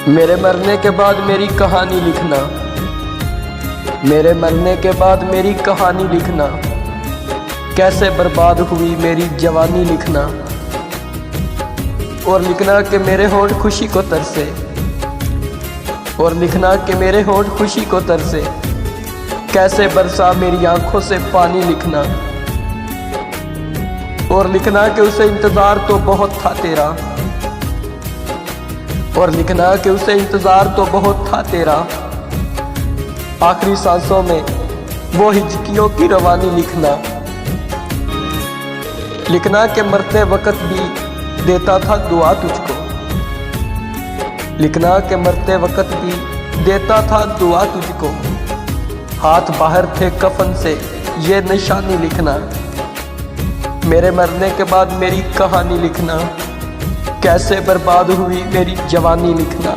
मेरे मरने के बाद मेरी कहानी लिखना, मेरे मरने के बाद मेरी कहानी लिखना, कैसे बर्बाद हुई मेरी जवानी लिखना। और लिखना कि मेरे होंठ खुशी को तरसे, और लिखना कि मेरे होंठ खुशी को तरसे, कैसे बरसा मेरी आंखों से पानी लिखना। और लिखना कि उसे इंतजार तो बहुत था तेरा, और लिखना कि उसे इंतजार तो बहुत था तेरा, आखिरी सांसों में वो हिचकियों की रवानी लिखना। लिखना कि मरते वक्त भी देता था दुआ तुझको, लिखना कि मरते वक्त भी देता था दुआ तुझको, हाथ बाहर थे कफन से ये निशानी लिखना। मेरे मरने के बाद मेरी कहानी लिखना, कैसे बर्बाद हुई मेरी जवानी लिखना।